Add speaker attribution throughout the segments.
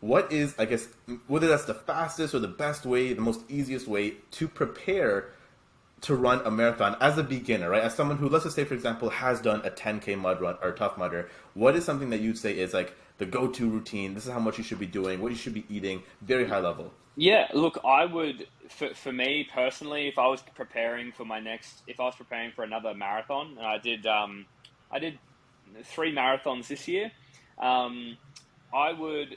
Speaker 1: what is, I guess, whether that's the fastest or the best way, the most easiest way to prepare to run a marathon as a beginner, right? As someone who, let's just say, for example, has done a 10K mud run or tough mudder, what is something that you'd say is like the go-to routine? This is how much you should be doing, what you should be eating, very high level.
Speaker 2: Yeah, look, I would, for me personally, if I was preparing for if I was preparing for another marathon, and I did 3 marathons this year. Um, I would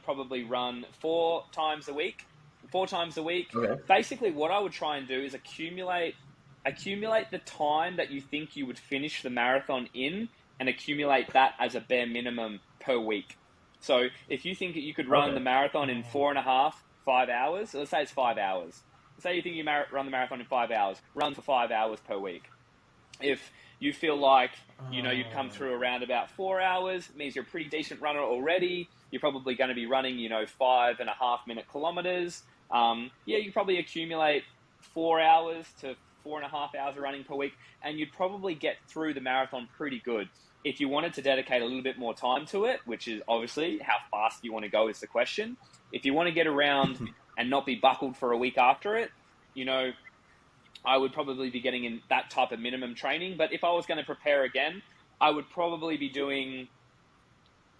Speaker 2: probably run 4 times a week. 4 times a week.
Speaker 1: Okay.
Speaker 2: Basically, what I would try and do is accumulate the time that you think you would finish the marathon in, and accumulate that as a bare minimum per week. So if you think that you could run the
Speaker 1: Okay.
Speaker 2: marathon in 4.5, 5 hours, so let's say it's 5 hours. Let's say you think you run the marathon in 5 hours, run for 5 hours per week. If you feel like, you'd come through around about 4 hours, it means you're a pretty decent runner already. You're probably going to be running, 5.5 minute kilometers. You probably accumulate 4 hours to 4.5 hours of running per week, and you'd probably get through the marathon pretty good. If you wanted to dedicate a little bit more time to it, which is obviously how fast you want to go is the question. If you want to get around and not be buckled for a week after it, you know, I would probably be getting in that type of minimum training. But if I was going to prepare again, I would probably be doing,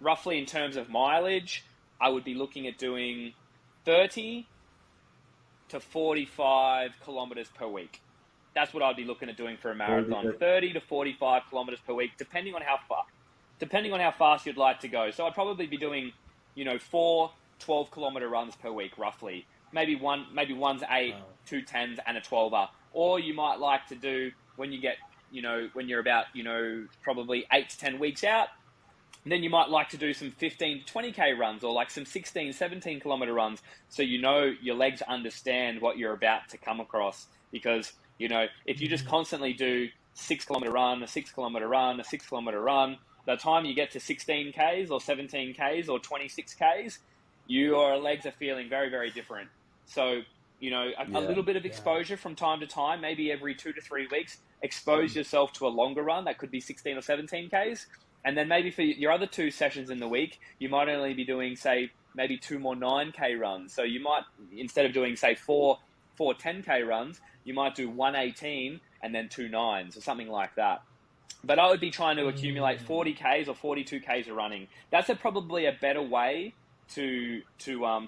Speaker 2: roughly in terms of mileage, I would be looking at doing 30 to 45 kilometers per week. That's what I'd be looking at doing for a marathon. 30 to 45 kilometers per week, depending on how fast you'd like to go. So I'd probably be doing, four 12-kilometer runs per week, roughly. Maybe one's 8,
Speaker 3: Wow.
Speaker 2: 2 10s, and a 12er. Or you might like to do, when you get, when you're about, probably 8 to 10 weeks out, then you might like to do some 15 to 20K runs, or like some 16, 17 kilometer runs. So, your legs understand what you're about to come across. Because, if you just constantly do 6 kilometer run, a 6 kilometer run, a 6 kilometer run, by the time you get to 16Ks or 17Ks or 26Ks, your legs are feeling very, very different. So, a
Speaker 1: Yeah.
Speaker 2: little bit of
Speaker 3: Yeah.
Speaker 2: exposure from time to time, maybe every 2 to 3 weeks, expose yourself to a longer run that could be 16 or 17Ks. And then maybe for your other 2 sessions in the week, you might only be doing, say, maybe 2 more 9K runs. So you might, instead of doing, say, four 10K runs, you might do 118 and then 2 9s or something like that. But I would be trying to accumulate
Speaker 3: Mm.
Speaker 2: 40Ks or 42Ks of running. That's probably a better way to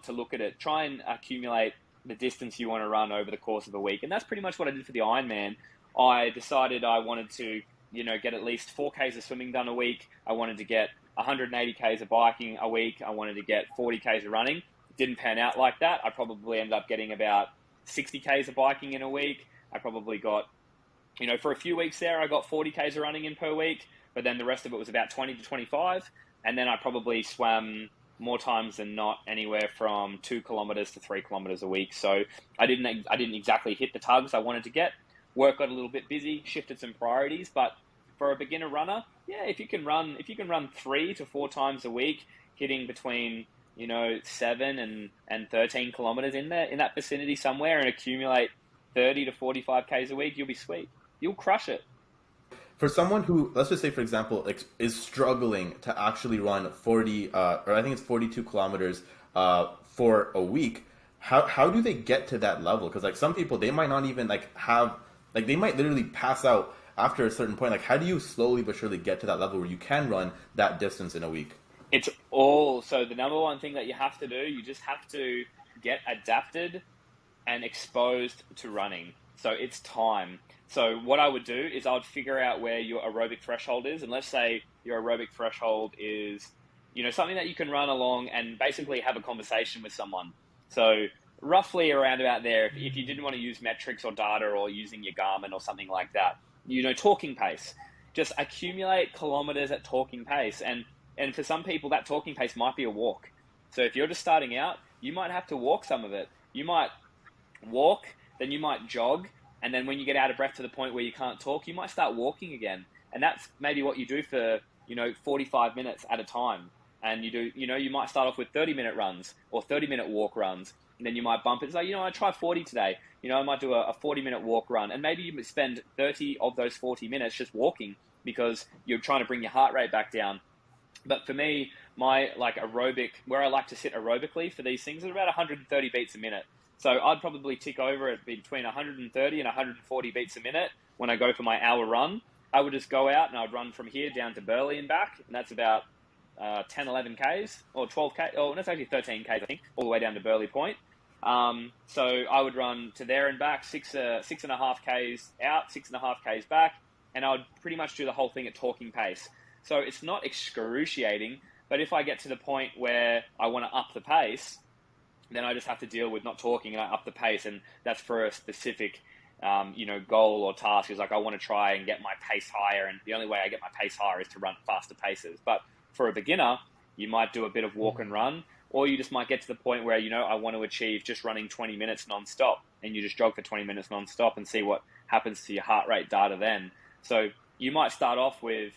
Speaker 2: look at it. Try and accumulate the distance you want to run over the course of a week. And that's pretty much what I did for the Ironman. I decided I wanted to, get at least 4Ks of swimming done a week. I wanted to get 180Ks of biking a week. I wanted to get 40Ks of running. It didn't pan out like that. I probably ended up getting about 60Ks of biking in a week. I probably got, for a few weeks there, I got 40Ks of running in per week, but then the rest of it was about 20 to 25. And then I probably swam more times than not, anywhere from 2 kilometers to 3 kilometers a week. So I didn't exactly hit the tugs I wanted to get. Work got a little bit busy, shifted some priorities, but for a beginner runner, yeah, if you can run 3 to 4 times a week, hitting between 7 and 13 kilometers in that vicinity somewhere, and accumulate 30 to 45Ks a week, you'll be sweet. You'll crush it.
Speaker 1: For someone who, let's just say, for example, is struggling to actually run 40, or I think it's 42 kilometers for a week, how do they get to that level? Because like some people, they might not even they might literally pass out after a certain point. Like, how do you slowly but surely get to that level where you can run that distance in a week?
Speaker 2: So the number one thing that you have to do, you just have to get adapted and exposed to running. So it's time. So what I would do is I would figure out where your aerobic threshold is. And let's say your aerobic threshold is, something that you can run along and basically have a conversation with someone. So roughly around about there, if you didn't want to use metrics or data or using your Garmin or something like that, talking pace. Just accumulate kilometers at talking pace. And for some people, that talking pace might be a walk. So if you're just starting out, you might have to walk some of it. You might walk, then you might jog, and then when you get out of breath to the point where you can't talk, you might start walking again. And that's maybe what you do for, 45 minutes at a time. And you might start off with 30-minute runs or 30-minute walk runs. And then you might bump it. It's like, I try 40 today. I might do a 40-minute walk run. And maybe you spend 30 of those 40 minutes just walking because you're trying to bring your heart rate back down. But for me, my like aerobic, where I like to sit aerobically for these things, is about 130 beats a minute. So I'd probably tick over at between 130 and 140 beats a minute when I go for my hour run. I would just go out and I'd run from here down to Burleigh and back, and that's about 10, 11 Ks, or 12 K, oh, that's actually 13 Ks, I think, all the way down to Burleigh Point. So I would run to there and back, 6.5 Ks out, 6.5 Ks back, and I would pretty much do the whole thing at talking pace. So it's not excruciating, but if I get to the point where I want to up the pace, then I just have to deal with not talking and I up the pace, and that's for a specific goal or task. Is like I want to try and get my pace higher, and the only way I get my pace higher is to run faster paces. But for a beginner, you might do a bit of walk and run, or you just might get to the point where, I want to achieve just running 20 minutes non-stop, and you just jog for 20 minutes non-stop and see what happens to your heart rate data then. So you might start off with,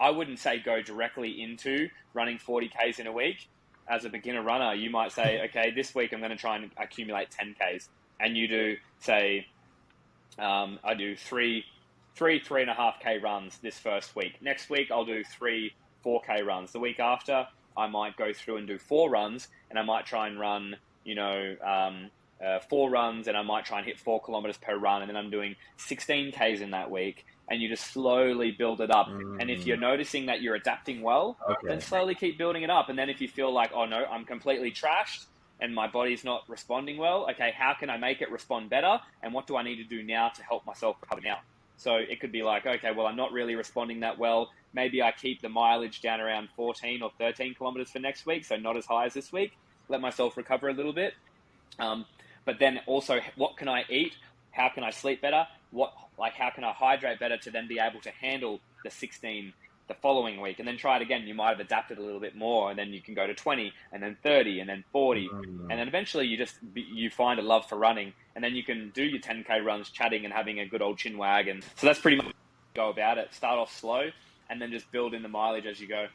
Speaker 2: I wouldn't say go directly into running 40 Ks in a week. As a beginner runner, you might say, okay, this week I'm going to try and accumulate 10 Ks. And you do, say, I do three 3.5K runs this first week. Next week, I'll do 3 4K runs. The week after, I might go through and do 4 runs, and I might try and run, 4 runs, and I might try and hit 4 kilometers per run, and then I'm doing 16 Ks in that week. And you just slowly build it up. And if you're noticing that you're adapting well, then slowly keep building it up. And then if you feel like, oh no, I'm completely trashed and my body's not responding well, okay, how can I make it respond better? And what do I need to do now to help myself recover now? So it could be like, okay, well, I'm not really responding that well. Maybe I keep the mileage down around 14 or 13 kilometers for next week, so not as high as this week. Let myself recover a little bit. But then also, what can I eat? How can I sleep better? How can I hydrate better to then be able to handle the 16 the following week? And then try it again. You might have adapted a little bit more, and then you can go to 20, and then 30, and then 40. And then eventually you find a love for running, and then you can do your 10K runs chatting and having a good old chin wag. And so that's pretty much go about it. Start off slow, and then just build in the mileage as you go.